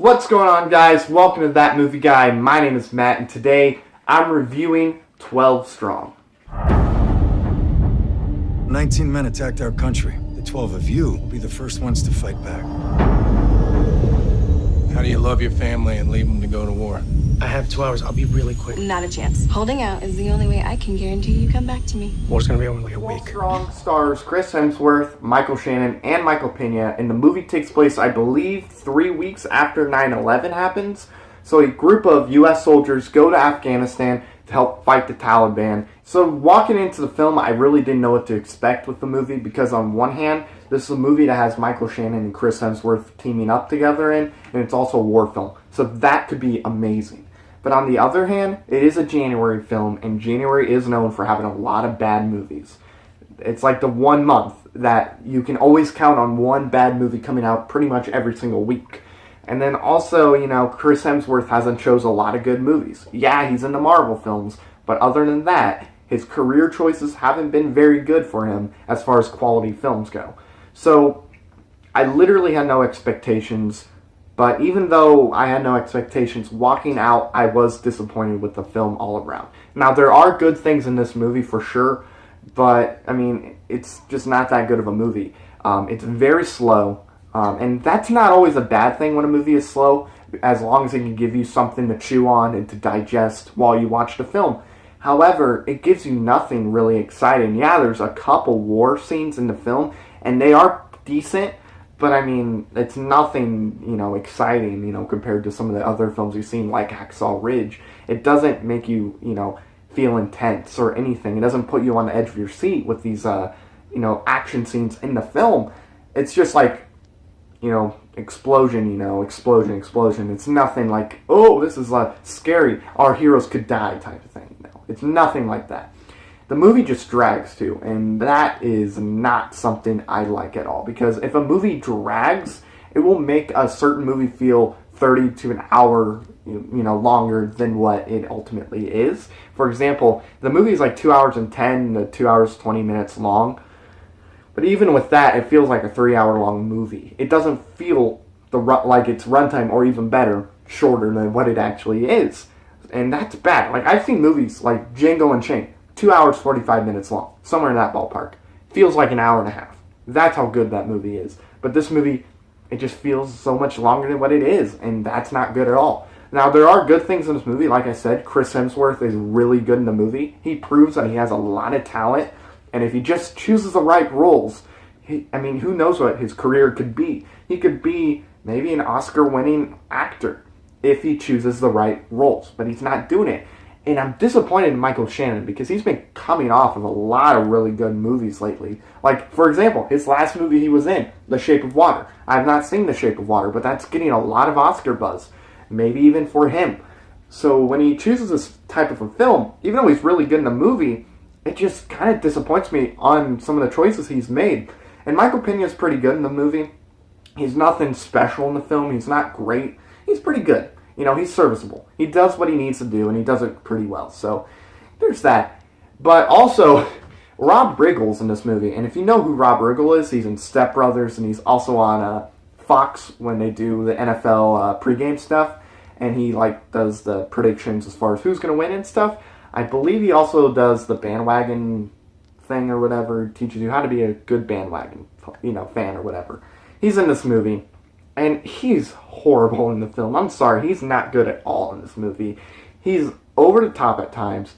What's going on, guys? Welcome to That Movie Guy. My name is Matt, and today I'm reviewing 12 Strong. 19 men attacked our country. The 12 of you will be the first ones to fight back. How do you love your family and leave them to go to war? I have 2 hours. I'll be really quick. Not a chance. Holding out is the only way I can guarantee you come back to me. War's gonna be over in like a 12 week. Strong stars Chris Hemsworth, Michael Shannon, and Michael Pena, and the movie takes place, I believe, 3 weeks after 9/11 happens. So a group of U.S. soldiers go to Afghanistan to help fight the Taliban. So walking into the film, I really didn't know what to expect with the movie because on one hand, this is a movie that has Michael Shannon and Chris Hemsworth teaming up together in, and it's also a war film. So that could be amazing. But on the other hand, it is a January film, and January is known for having a lot of bad movies. It's like the 1 month that you can always count on one bad movie coming out pretty much every single week. And then also, Chris Hemsworth hasn't chosen a lot of good movies. Yeah, he's in the Marvel films, but other than that, his career choices haven't been very good for him as far as quality films go. So, I literally had no expectations, but even though I had no expectations, walking out, I was disappointed with the film all around. Now, there are good things in this movie for sure, but, it's just not that good of a movie. It's very slow. And that's not always a bad thing when a movie is slow, as long as it can give you something to chew on and to digest while you watch the film. However, it gives you nothing really exciting. Yeah, there's a couple war scenes in the film, and they are decent, but it's nothing, exciting, compared to some of the other films you've seen, like Hacksaw Ridge. It doesn't make you, feel intense or anything. It doesn't put you on the edge of your seat with these, action scenes in the film. It's just like, explosion, explosion. It's nothing like, oh, this is scary, our heroes could die type of thing. No, it's nothing like that. The movie just drags too, and that is not something I like at all, because if a movie drags, it will make a certain movie feel 30 to an hour, longer than what it ultimately is. For example, the movie is like 2 hours and 10 to 2 hours 20 minutes long. But even with that, it feels like a 3 hour long movie. It doesn't feel like it's runtime, or even better, shorter than what it actually is. And that's bad. Like, I've seen movies like Django Unchained, 2 hours 45 minutes long, somewhere in that ballpark. Feels like an hour and a half. That's how good that movie is. But this movie, it just feels so much longer than what it is, and that's not good at all. Now, there are good things in this movie. Like I said, Chris Hemsworth is really good in the movie. He proves that he has a lot of talent. And if he just chooses the right roles, who knows what his career could be. He could be maybe an Oscar-winning actor if he chooses the right roles. But he's not doing it. And I'm disappointed in Michael Shannon because he's been coming off of a lot of really good movies lately. Like, for example, his last movie he was in, The Shape of Water. I have not seen The Shape of Water, but that's getting a lot of Oscar buzz. Maybe even for him. So when he chooses this type of a film, even though he's really good in the movie, it just kind of disappoints me on some of the choices he's made. And Michael Pena is pretty good in the movie. He's nothing special in the film. He's not great. He's pretty good. He's serviceable. He does what he needs to do, and he does it pretty well. So, there's that. But also, Rob Riggle's in this movie. And if you know who Rob Riggle is, he's in Step Brothers, and he's also on Fox when they do the NFL pregame stuff. And he, does the predictions as far as who's going to win and stuff. I believe he also does the bandwagon thing or whatever, teaches you how to be a good bandwagon, fan or whatever. He's in this movie, and he's horrible in the film. I'm sorry, he's not good at all in this movie. He's over the top at times,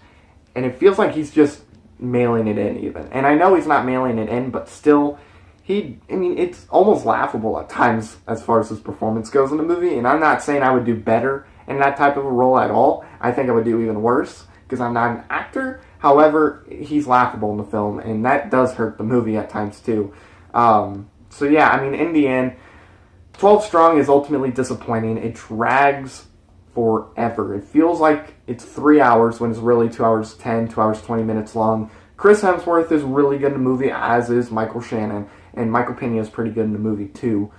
and it feels like he's just mailing it in even. And I know he's not mailing it in, but still, it's almost laughable at times as far as his performance goes in the movie, and I'm not saying I would do better in that type of a role at all. I think I would do even worse, because I'm not an actor. However, he's laughable in the film, and that does hurt the movie at times too. So yeah, in the end, 12 Strong is ultimately disappointing. It drags forever. It feels like it's 3 hours when it's really 2 hours 10, 2 hours 20 minutes long. Chris Hemsworth is really good in the movie, as is Michael Shannon, and Michael Pena is pretty good in the movie too.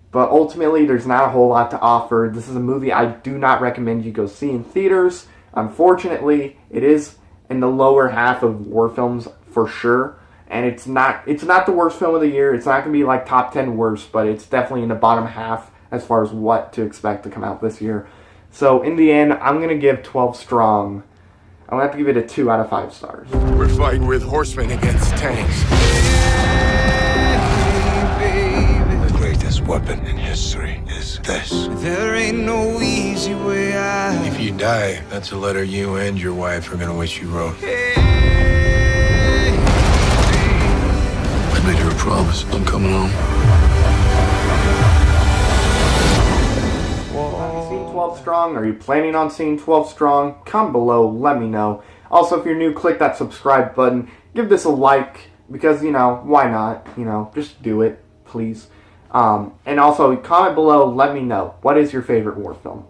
But ultimately, there's not a whole lot to offer. This is a movie I do not recommend you go see in theaters. Unfortunately, it is in the lower half of war films for sure. And it's not the worst film of the year. It's not going to be like top 10 worst, but it's definitely in the bottom half as far as what to expect to come out this year. So in the end, I'm going to give 12 Strong, I'm going to have to give it a 2 out of 5 stars. We're fighting with horsemen against tanks. The greatest weapon in history is this. There ain't no easy way out. If you die, that's a letter you and your wife are gonna wish you wrote. I made her a promise. I'm coming home. Have you seen 12 Strong? Are you planning on seeing 12 Strong? Comment below, let me know. Also, if you're new, click that subscribe button. Give this a like, because, you know, why not? You know, just do it, please. And also, comment below, let me know, what is your favorite war film?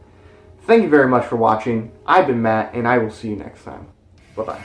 Thank you very much for watching. I've been Matt, and I will see you next time. Bye-bye.